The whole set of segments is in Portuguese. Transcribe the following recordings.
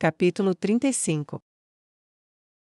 Capítulo 35.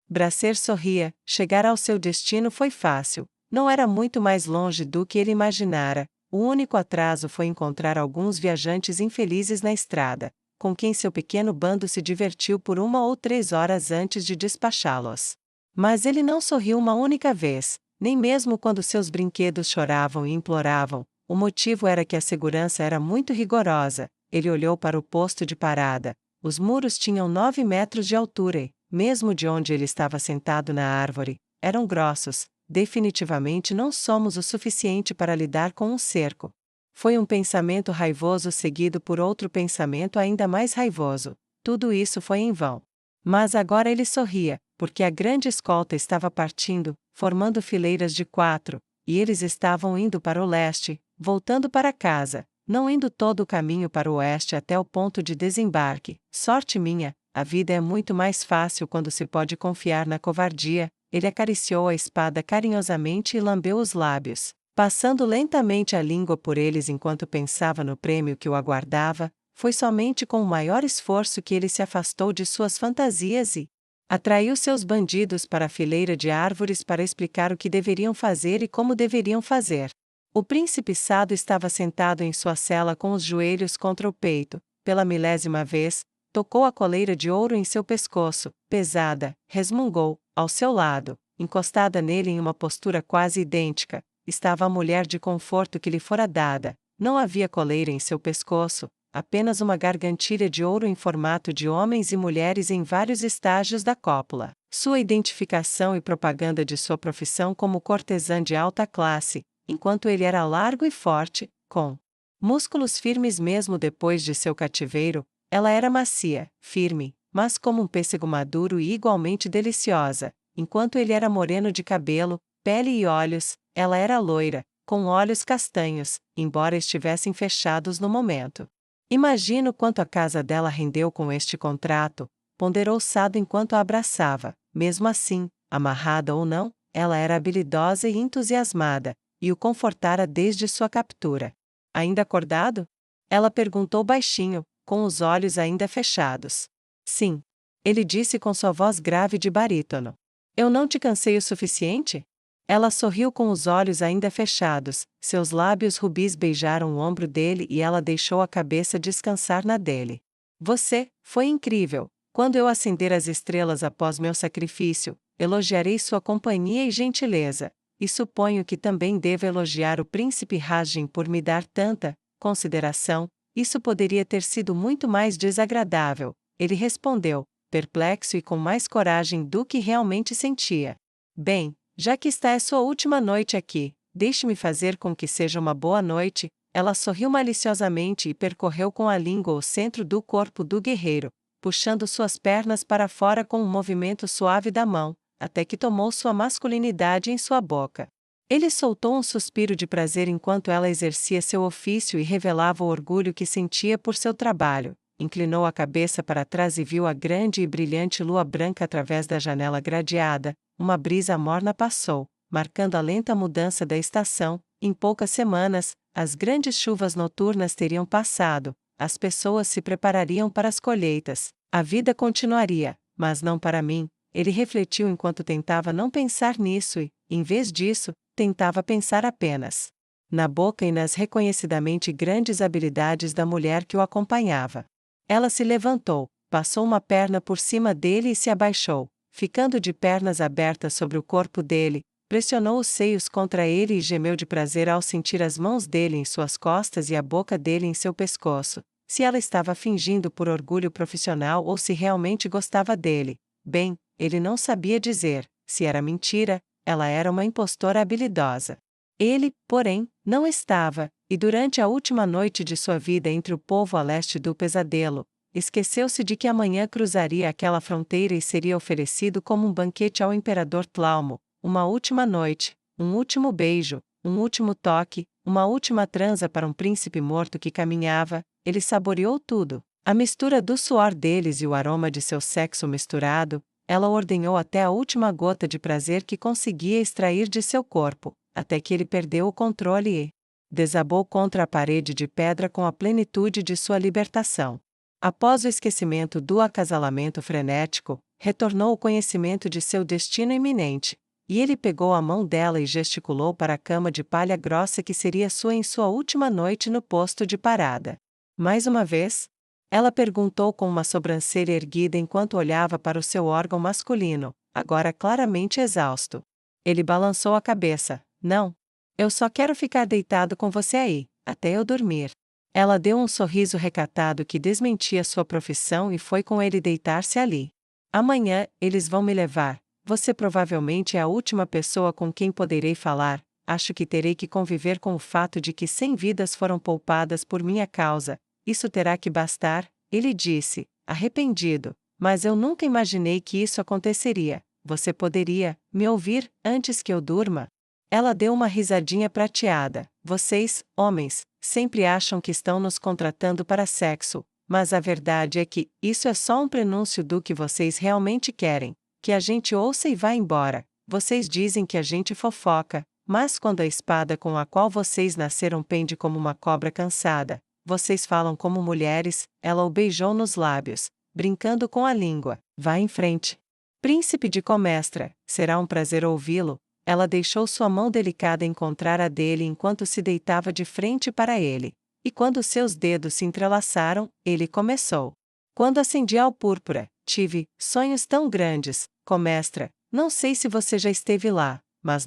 Bracer sorria. Chegar ao seu destino foi fácil. Não era muito mais longe do que ele imaginara. O único atraso foi encontrar alguns viajantes infelizes na estrada, com quem seu pequeno bando se divertiu por 1 ou 3 horas antes de despachá-los. Mas ele não sorriu uma única vez, nem mesmo quando seus brinquedos choravam e imploravam. O motivo era que a segurança era muito rigorosa. Ele olhou para o posto de parada. Os muros tinham 9 metros de altura e, mesmo de onde ele estava sentado na árvore, eram grossos. Definitivamente não somos o suficiente para lidar com um cerco. Foi um pensamento raivoso seguido por outro pensamento ainda mais raivoso. Tudo isso foi em vão. Mas agora ele sorria, porque a grande escolta estava partindo, formando fileiras de 4, e eles estavam indo para o leste, voltando para casa. Não indo todo o caminho para o oeste até o ponto de desembarque. Sorte minha, a vida é muito mais fácil quando se pode confiar na covardia. Ele acariciou a espada carinhosamente e lambeu os lábios, passando lentamente a língua por eles enquanto pensava no prêmio que o aguardava. Foi somente com o maior esforço que ele se afastou de suas fantasias e atraiu seus bandidos para a fileira de árvores para explicar o que deveriam fazer e como deveriam fazer. O príncipe Sado estava sentado em sua cela com os joelhos contra o peito. Pela 1000ª vez, tocou a coleira de ouro em seu pescoço, pesada, resmungou. Ao seu lado, encostada nele em uma postura quase idêntica, estava a mulher de conforto que lhe fora dada. Não havia coleira em seu pescoço, apenas uma gargantilha de ouro em formato de homens e mulheres em vários estágios da cópula. Sua identificação e propaganda de sua profissão como cortesã de alta classe, enquanto ele era largo e forte, com músculos firmes mesmo depois de seu cativeiro, ela era macia, firme, mas como um pêssego maduro e igualmente deliciosa. Enquanto ele era moreno de cabelo, pele e olhos, ela era loira, com olhos castanhos, embora estivessem fechados no momento. Imagino quanto a casa dela rendeu com este contrato, ponderou Sado enquanto a abraçava. Mesmo assim, amarrada ou não, ela era habilidosa e entusiasmada, e o confortara desde sua captura. Ainda acordado? Ela perguntou baixinho, com os olhos ainda fechados. Sim. Ele disse com sua voz grave de barítono. Eu não te cansei o suficiente? Ela sorriu com os olhos ainda fechados, seus lábios rubis beijaram o ombro dele e ela deixou a cabeça descansar na dele. Você, foi incrível. Quando eu acender as estrelas após meu sacrifício, elogiarei sua companhia e gentileza. E suponho que também devo elogiar o príncipe Rajin por me dar tanta consideração. Isso poderia ter sido muito mais desagradável, ele respondeu, perplexo e com mais coragem do que realmente sentia. Bem, já que esta é sua última noite aqui, deixe-me fazer com que seja uma boa noite. Ela sorriu maliciosamente e percorreu com a língua o centro do corpo do guerreiro, puxando suas pernas para fora com um movimento suave da mão, até que tomou sua masculinidade em sua boca. Ele soltou um suspiro de prazer enquanto ela exercia seu ofício e revelava o orgulho que sentia por seu trabalho. Inclinou a cabeça para trás e viu a grande e brilhante lua branca através da janela gradeada. Uma brisa morna passou, marcando a lenta mudança da estação. Em poucas semanas, as grandes chuvas noturnas teriam passado, as pessoas se preparariam para as colheitas. A vida continuaria, mas não para mim. Ele refletiu enquanto tentava não pensar nisso e, em vez disso, tentava pensar apenas na boca e nas reconhecidamente grandes habilidades da mulher que o acompanhava. Ela se levantou, passou uma perna por cima dele e se abaixou, ficando de pernas abertas sobre o corpo dele, pressionou os seios contra ele e gemeu de prazer ao sentir as mãos dele em suas costas e a boca dele em seu pescoço. Se ela estava fingindo por orgulho profissional ou se realmente gostava dele, bem, ele não sabia dizer. Se era mentira, ela era uma impostora habilidosa. Ele, porém, não estava, e durante a última noite de sua vida entre o povo a leste do pesadelo, esqueceu-se de que amanhã cruzaria aquela fronteira e seria oferecido como um banquete ao imperador Tlaumo, uma última noite, um último beijo, um último toque, uma última transa para um príncipe morto que caminhava. Ele saboreou tudo, a mistura do suor deles e o aroma de seu sexo misturado. Ela ordenhou até a última gota de prazer que conseguia extrair de seu corpo, até que ele perdeu o controle e desabou contra a parede de pedra com a plenitude de sua libertação. Após o esquecimento do acasalamento frenético, retornou o conhecimento de seu destino iminente, e ele pegou a mão dela e gesticulou para a cama de palha grossa que seria sua em sua última noite no posto de parada. Mais uma vez? Ela perguntou com uma sobrancelha erguida enquanto olhava para o seu órgão masculino, agora claramente exausto. Ele balançou a cabeça. Não. Eu só quero ficar deitado com você aí, até eu dormir. Ela deu um sorriso recatado que desmentia sua profissão e foi com ele deitar-se ali. Amanhã, eles vão me levar. Você provavelmente é a última pessoa com quem poderei falar. Acho que terei que conviver com o fato de que 100 vidas foram poupadas por minha causa. Isso terá que bastar, ele disse, arrependido. Mas eu nunca imaginei que isso aconteceria. Você poderia me ouvir antes que eu durma? Ela deu uma risadinha prateada. Vocês, homens, sempre acham que estão nos contratando para sexo, mas a verdade é que isso é só um prenúncio do que vocês realmente querem. Que a gente ouça e vá embora. Vocês dizem que a gente fofoca, mas quando a espada com a qual vocês nasceram pende como uma cobra cansada, vocês falam como mulheres. Ela o beijou nos lábios, brincando com a língua. Vá em frente. Príncipe de Comestra, será um prazer ouvi-lo. Ela deixou sua mão delicada encontrar a dele enquanto se deitava de frente para ele, e quando seus dedos se entrelaçaram, ele começou. Quando acendi ao púrpura, tive sonhos tão grandes, Comestra. Não sei se você já esteve lá, mas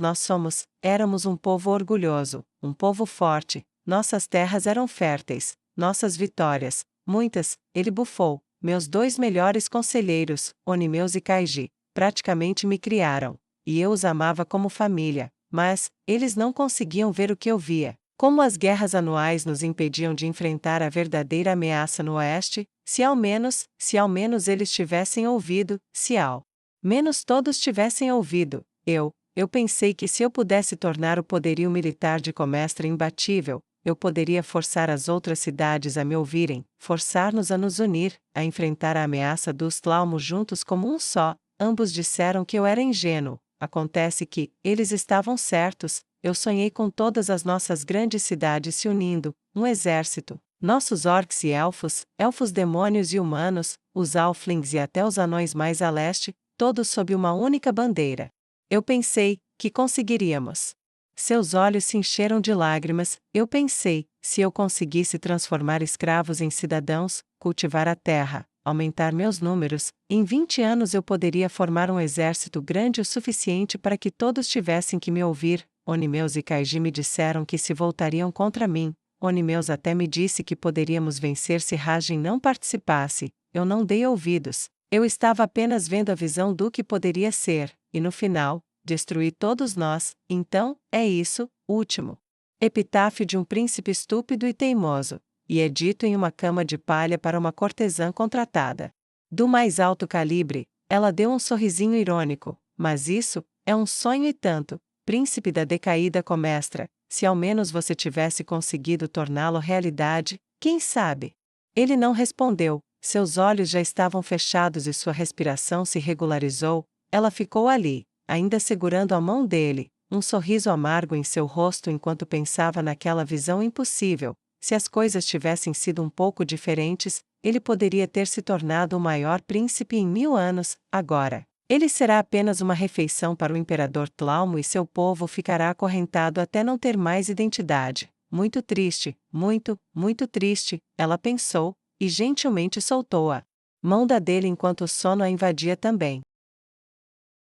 éramos um povo orgulhoso, um povo forte. Nossas terras eram férteis, nossas vitórias, muitas. Ele bufou. Meus 2 melhores conselheiros, Onimeus e Kaiji, praticamente me criaram, e eu os amava como família, mas eles não conseguiam ver o que eu via. Como as guerras anuais nos impediam de enfrentar a verdadeira ameaça no oeste, se ao menos eles tivessem ouvido, se ao menos todos tivessem ouvido, eu pensei que se eu pudesse tornar o poderio militar de Comestra imbatível, eu poderia forçar as outras cidades a me ouvirem, forçar-nos a nos unir, a enfrentar a ameaça dos Tlaumos juntos como um só. Ambos disseram que eu era ingênuo. Acontece que eles estavam certos. Eu sonhei com todas as nossas grandes cidades se unindo, um exército. Nossos orcs e elfos demônios e humanos, os halflings e até os anões mais a leste, todos sob uma única bandeira. Eu pensei que conseguiríamos. Seus olhos se encheram de lágrimas. Eu pensei, se eu conseguisse transformar escravos em cidadãos, cultivar a terra, aumentar meus números, em 20 anos eu poderia formar um exército grande o suficiente para que todos tivessem que me ouvir. Onimeus e Kaiji me disseram que se voltariam contra mim. Onimeus até me disse que poderíamos vencer se Rajin não participasse. Eu não dei ouvidos. Eu estava apenas vendo a visão do que poderia ser, e no final, destruí todos nós. Então, é isso, último. Epitáfio de um príncipe estúpido e teimoso, e é dito em uma cama de palha para uma cortesã contratada. Do mais alto calibre, ela deu um sorrisinho irônico, mas isso é um sonho e tanto, príncipe da decaída Comestra. Se ao menos você tivesse conseguido torná-lo realidade, quem sabe? Ele não respondeu, seus olhos já estavam fechados e sua respiração se regularizou. Ela ficou ali, ainda segurando a mão dele, um sorriso amargo em seu rosto enquanto pensava naquela visão impossível. Se as coisas tivessem sido um pouco diferentes, ele poderia ter se tornado o maior príncipe em 1000 anos. Agora, ele será apenas uma refeição para o imperador Tlaumo e seu povo ficará acorrentado até não ter mais identidade. Muito triste, muito, muito triste, ela pensou, e gentilmente soltou a mão dele enquanto o sono a invadia também.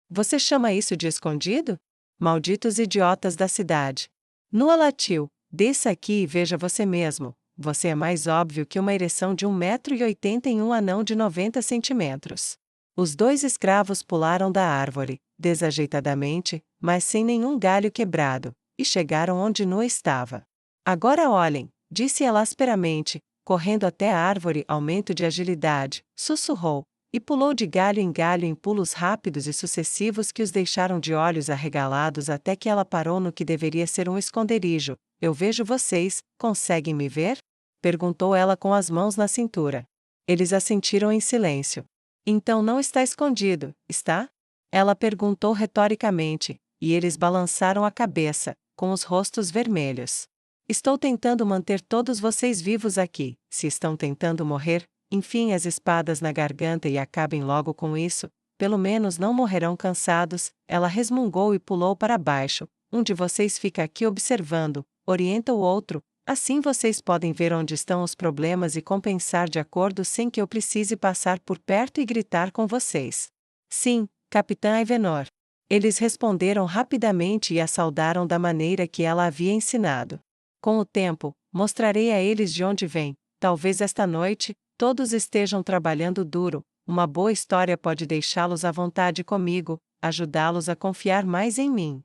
Você chama isso de escondido? Malditos idiotas da cidade. Nua latiu, desça aqui e veja você mesmo. Você é mais óbvio que uma ereção de 1,80 m em um anão de 90 centímetros. Os 2 escravos pularam da árvore, desajeitadamente, mas sem nenhum galho quebrado, e chegaram onde Nua estava. Agora olhem, disse ela asperamente, correndo até a árvore. Aumento de agilidade, sussurrou, e pulou de galho em pulos rápidos e sucessivos que os deixaram de olhos arregalados até que ela parou no que deveria ser um esconderijo. Eu vejo vocês, conseguem me ver? Perguntou ela com as mãos na cintura. Eles assentiram em silêncio. Então não está escondido, está? Ela perguntou retoricamente, e eles balançaram a cabeça, com os rostos vermelhos. Estou tentando manter todos vocês vivos aqui. Se estão tentando morrer, enfiem as espadas na garganta e acabem logo com isso, pelo menos não morrerão cansados. Ela resmungou e pulou para baixo. Um de vocês fica aqui observando, orienta o outro, assim vocês podem ver onde estão os problemas e compensar de acordo sem que eu precise passar por perto e gritar com vocês. Sim, Capitã Ivanor. Eles responderam rapidamente e a saudaram da maneira que ela havia ensinado. Com o tempo, mostrarei a eles de onde vem. Talvez esta noite, todos estejam trabalhando duro. Uma boa história pode deixá-los à vontade comigo, ajudá-los a confiar mais em mim.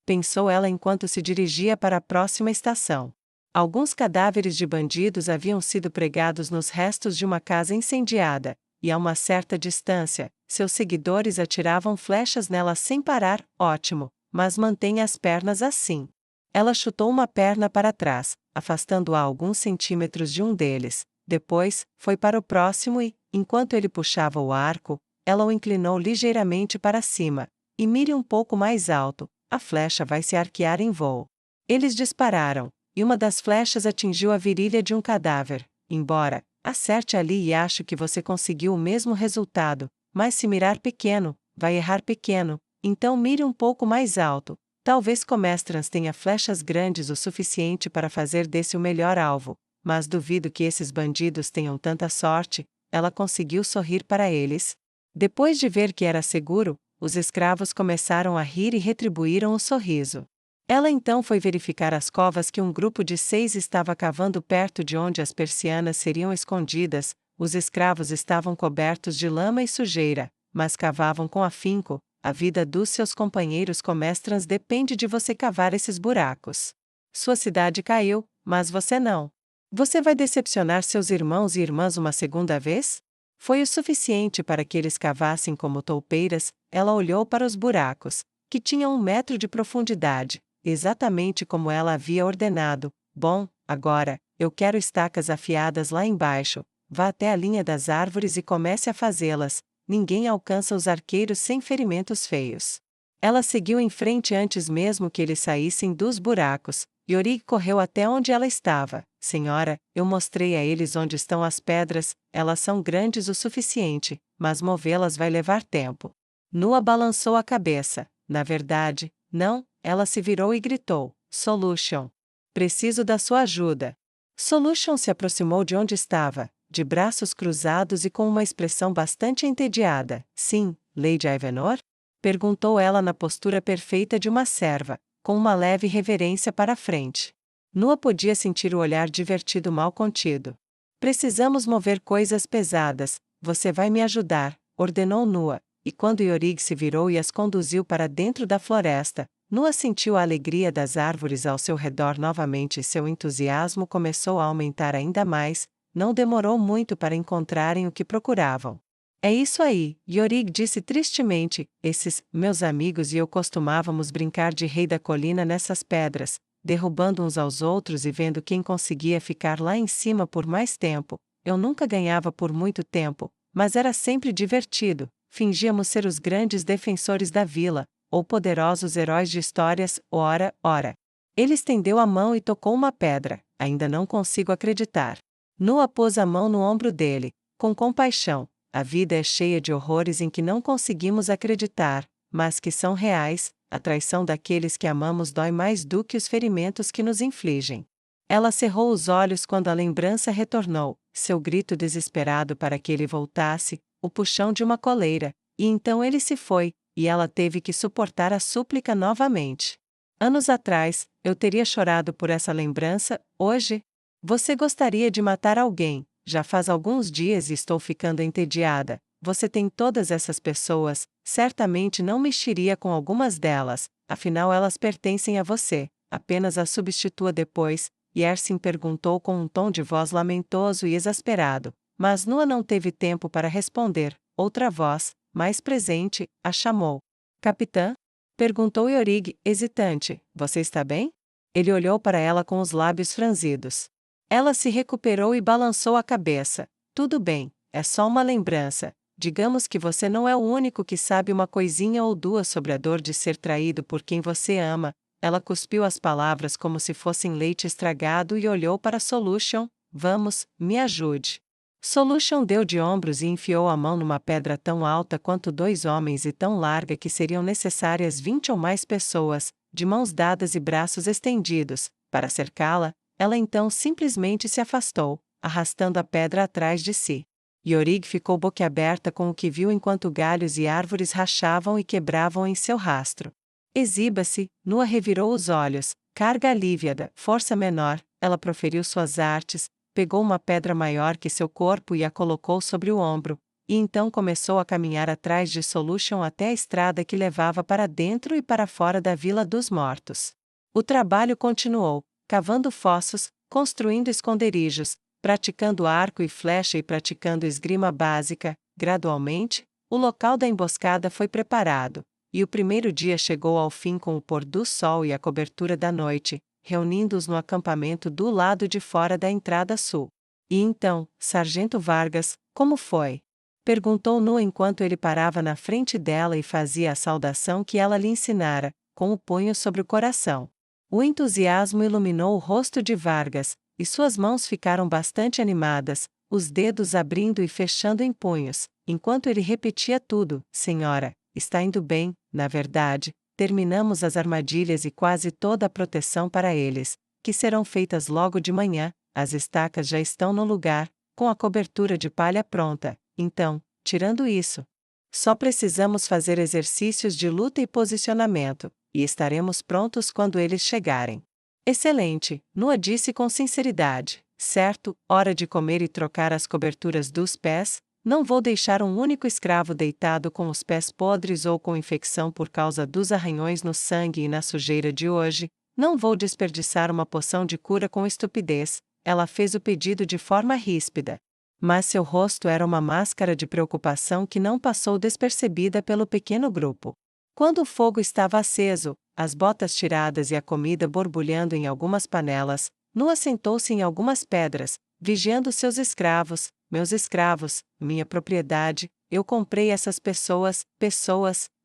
Pensou ela enquanto se dirigia para a próxima estação. Alguns cadáveres de bandidos haviam sido pregados nos restos de uma casa incendiada, e a uma certa distância, seus seguidores atiravam flechas nela sem parar. Ótimo, mas mantenha as pernas assim. Ela chutou uma perna para trás, afastando-a alguns centímetros de um deles. Depois, foi para o próximo e, enquanto ele puxava o arco, ela o inclinou ligeiramente para cima. E mire um pouco mais alto, a flecha vai se arquear em voo. Eles dispararam, e uma das flechas atingiu a virilha de um cadáver. Embora acerte ali e acho que você conseguiu o mesmo resultado, mas se mirar pequeno, vai errar pequeno, então mire um pouco mais alto. Talvez Comestrans tenha flechas grandes o suficiente para fazer desse o melhor alvo, mas duvido que esses bandidos tenham tanta sorte. Ela conseguiu sorrir para eles. Depois de ver que era seguro, os escravos começaram a rir e retribuíram o sorriso. Ela então foi verificar as covas que um grupo de 6 estava cavando perto de onde as persianas seriam escondidas. Os escravos estavam cobertos de lama e sujeira, mas cavavam com afinco. A vida dos seus companheiros Comestrans depende de você cavar esses buracos. Sua cidade caiu, mas você não. Você vai decepcionar seus irmãos e irmãs uma segunda vez? Foi o suficiente para que eles cavassem como toupeiras. Ela olhou para os buracos, que tinham 1 metro de profundidade, exatamente como ela havia ordenado. Bom, agora, eu quero estacas afiadas lá embaixo. Vá até a linha das árvores e comece a fazê-las. Ninguém alcança os arqueiros sem ferimentos feios. Ela seguiu em frente antes mesmo que eles saíssem dos buracos. Iorig correu até onde ela estava. Senhora, eu mostrei a eles onde estão as pedras. Elas são grandes o suficiente, mas movê-las vai levar tempo. Nua balançou a cabeça. Na verdade, não. Ela se virou e gritou: Solution. Preciso da sua ajuda. Solution se aproximou de onde estava, de braços cruzados e com uma expressão bastante entediada. Sim, Lady Ivanor? Perguntou ela na postura perfeita de uma serva, com uma leve reverência para a frente. Nua podia sentir o olhar divertido mal contido. Precisamos mover coisas pesadas, você vai me ajudar, ordenou Nua, e quando Iorig se virou e as conduziu para dentro da floresta, Nua sentiu a alegria das árvores ao seu redor novamente e seu entusiasmo começou a aumentar ainda mais. Não demorou muito para encontrarem o que procuravam. É isso aí, Iorig disse tristemente, esses, meus amigos e eu costumávamos brincar de rei da colina nessas pedras, derrubando uns aos outros e vendo quem conseguia ficar lá em cima por mais tempo. Eu nunca ganhava por muito tempo, mas era sempre divertido. Fingíamos ser os grandes defensores da vila, ou poderosos heróis de histórias. Ora, ora. Ele estendeu a mão e tocou uma pedra. Ainda não consigo acreditar. Nua pôs a mão no ombro dele, com compaixão. A vida é cheia de horrores em que não conseguimos acreditar, mas que são reais. A traição daqueles que amamos dói mais do que os ferimentos que nos infligem. Ela cerrou os olhos quando a lembrança retornou, seu grito desesperado para que ele voltasse, o puxão de uma coleira, e então ele se foi, e ela teve que suportar a súplica novamente. Anos atrás, eu teria chorado por essa lembrança. Hoje, você gostaria de matar alguém. Já faz alguns dias e estou ficando entediada. Você tem todas essas pessoas, certamente não mexeria com algumas delas, afinal elas pertencem a você. Apenas as substitua depois. Yersin perguntou com um tom de voz lamentoso e exasperado, mas Nua não teve tempo para responder. Outra voz, mais presente, a chamou. Capitã? Perguntou Iorig, hesitante. Você está bem? Ele olhou para ela com os lábios franzidos. Ela se recuperou e balançou a cabeça. Tudo bem, é só uma lembrança. Digamos que você não é o único que sabe uma coisinha ou duas sobre a dor de ser traído por quem você ama. Ela cuspiu as palavras como se fossem leite estragado e olhou para Solution. Vamos, me ajude. Solution deu de ombros e enfiou a mão numa pedra tão alta quanto 2 homens e tão larga que seriam necessárias 20 ou mais pessoas, de mãos dadas e braços estendidos, para cercá-la. Ela então simplesmente se afastou, arrastando a pedra atrás de si. Iorig ficou boquiaberta com o que viu enquanto galhos e árvores rachavam e quebravam em seu rastro. Exiba-se, Nua revirou os olhos, carga aliviada, força menor, ela proferiu suas artes, pegou uma pedra maior que seu corpo e a colocou sobre o ombro, e então começou a caminhar atrás de Solution até a estrada que levava para dentro e para fora da Vila dos Mortos. O trabalho continuou, cavando fossos, construindo esconderijos, praticando arco e flecha e praticando esgrima básica. Gradualmente, o local da emboscada foi preparado, e o primeiro dia chegou ao fim com o pôr do sol e a cobertura da noite, reunindo-os no acampamento do lado de fora da entrada sul. E então, Sargento Vargas, como foi? Perguntou Nua enquanto ele parava na frente dela e fazia a saudação que ela lhe ensinara, com o punho sobre o coração. O entusiasmo iluminou o rosto de Vargas, e suas mãos ficaram bastante animadas, os dedos abrindo e fechando em punhos, enquanto ele repetia tudo: Senhora, está indo bem, na verdade, terminamos as armadilhas e quase toda a proteção para eles, que serão feitas logo de manhã, as estacas já estão no lugar, com a cobertura de palha pronta, então, tirando isso, só precisamos fazer exercícios de luta e posicionamento, e estaremos prontos quando eles chegarem. Excelente, Nua disse com sinceridade. Certo, hora de comer e trocar as coberturas dos pés. Não vou deixar um único escravo deitado com os pés podres ou com infecção por causa dos arranhões no sangue e na sujeira de hoje. Não vou desperdiçar uma poção de cura com estupidez. Ela fez o pedido de forma ríspida. Mas seu rosto era uma máscara de preocupação que não passou despercebida pelo pequeno grupo. Quando o fogo estava aceso, as botas tiradas e a comida borbulhando em algumas panelas, Nua sentou-se em algumas pedras, vigiando seus escravos. Meus escravos, minha propriedade, eu comprei essas pessoas,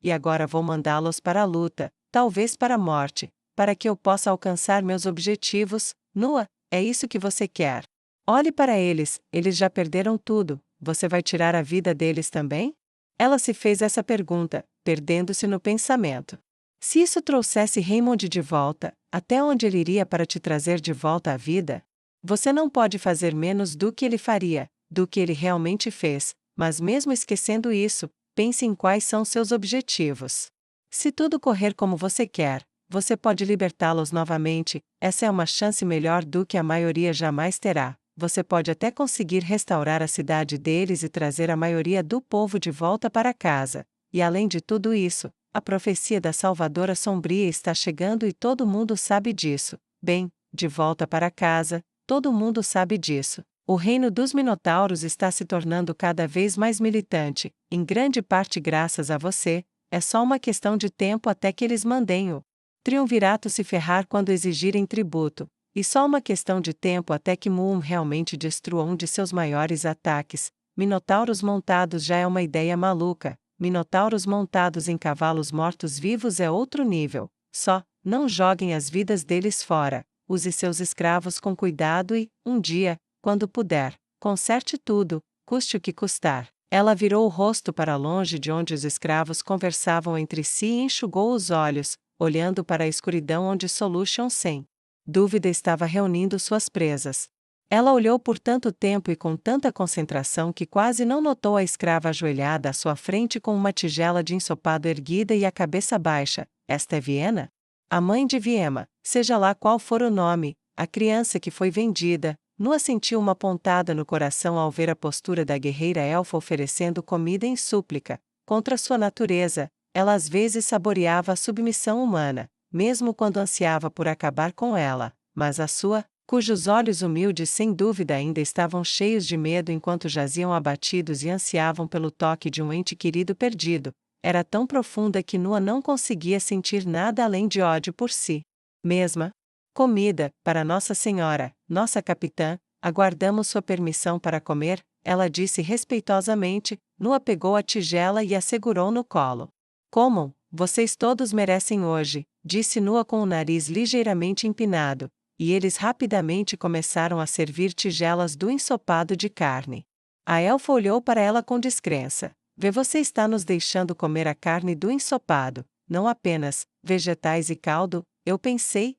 e agora vou mandá-los para a luta, talvez para a morte, para que eu possa alcançar meus objetivos. Nua, é isso que você quer? Olhe para eles, eles já perderam tudo, você vai tirar a vida deles também? Ela se fez essa pergunta, perdendo-se no pensamento. Se isso trouxesse Raymond de volta, até onde ele iria para te trazer de volta à vida? Você não pode fazer menos do que ele faria, do que ele realmente fez, mas mesmo esquecendo isso, pense em quais são seus objetivos. Se tudo correr como você quer, você pode libertá-los novamente, essa é uma chance melhor do que a maioria jamais terá. Você pode até conseguir restaurar a cidade deles e trazer a maioria do povo de volta para casa. E além de tudo isso, a profecia da Salvadora Sombria está chegando e todo mundo sabe disso. Bem, de volta para casa, todo mundo sabe disso. O reino dos Minotauros está se tornando cada vez mais militante, em grande parte graças a você. É só uma questão de tempo até que eles mandem o Triunvirato se ferrar quando exigirem tributo, e só uma questão de tempo até que Muum realmente destrua um de seus maiores ataques. Minotauros montados já é uma ideia maluca. Minotauros montados em cavalos mortos-vivos é outro nível. Só, não joguem as vidas deles fora. Use seus escravos com cuidado e, um dia, quando puder, conserte tudo, custe o que custar. Ela virou o rosto para longe de onde os escravos conversavam entre si e enxugou os olhos, olhando para a escuridão onde Solution sem dúvida estava reunindo suas presas. Ela olhou por tanto tempo e com tanta concentração que quase não notou a escrava ajoelhada à sua frente com uma tigela de ensopado erguida e a cabeça baixa. Esta é Viena? A mãe de Viema, seja lá qual for o nome, a criança que foi vendida. Nua sentiu uma pontada no coração ao ver a postura da guerreira elfa oferecendo comida em súplica. Contra sua natureza, ela às vezes saboreava a submissão humana, mesmo quando ansiava por acabar com ela, mas a sua, cujos olhos humildes sem dúvida ainda estavam cheios de medo enquanto jaziam abatidos e ansiavam pelo toque de um ente querido perdido, era tão profunda que Nua não conseguia sentir nada além de ódio por si mesma. Comida, para Nossa Senhora, nossa capitã, aguardamos sua permissão para comer, ela disse respeitosamente. Nua pegou a tigela e a segurou no colo. Comam, vocês todos merecem hoje, disse Nua com o nariz ligeiramente empinado, e eles rapidamente começaram a servir tigelas do ensopado de carne. A elfa olhou para ela com descrença. Vê, você está nos deixando comer a carne do ensopado, não apenas vegetais e caldo. Eu pensei.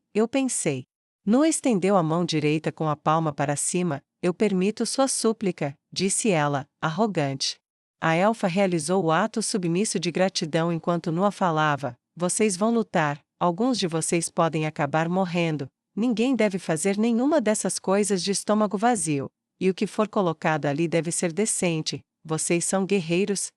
Nua estendeu a mão direita com a palma para cima. Eu permito sua súplica, disse ela, arrogante. A elfa realizou o ato submisso de gratidão enquanto Nua falava. Vocês vão lutar, alguns de vocês podem acabar morrendo. Ninguém deve fazer nenhuma dessas coisas de estômago vazio. E o que for colocado ali deve ser decente. Vocês são guerreiros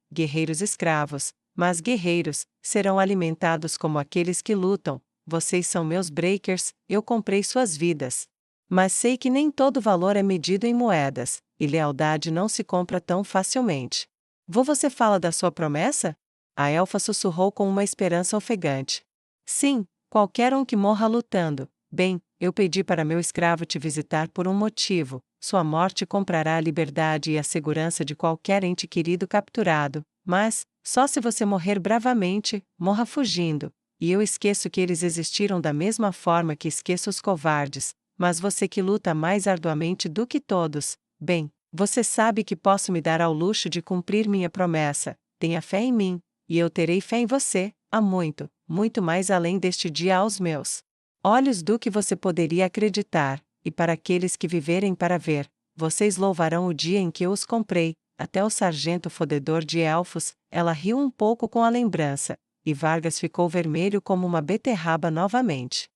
escravos, mas guerreiros serão alimentados como aqueles que lutam. Vocês são meus breakers, eu comprei suas vidas. Mas sei que nem todo valor é medido em moedas, e lealdade não se compra tão facilmente. Você fala da sua promessa? A elfa sussurrou com uma esperança ofegante. Sim, qualquer um que morra lutando. Bem, eu pedi para meu escravo te visitar por um motivo. Sua morte comprará a liberdade e a segurança de qualquer ente querido capturado, mas, só se você morrer bravamente, morra fugindo. E eu esqueço que eles existiram da mesma forma que esqueço os covardes, mas você que luta mais arduamente do que todos, bem, você sabe que posso me dar ao luxo de cumprir minha promessa. Tenha fé em mim, e eu terei fé em você, há muito, muito mais além deste dia aos meus olhos do que você poderia acreditar, e para aqueles que viverem para ver, vocês louvarão o dia em que eu os comprei. Até o sargento fodedor de elfos. Ela riu um pouco com a lembrança, e Vargas ficou vermelho como uma beterraba novamente.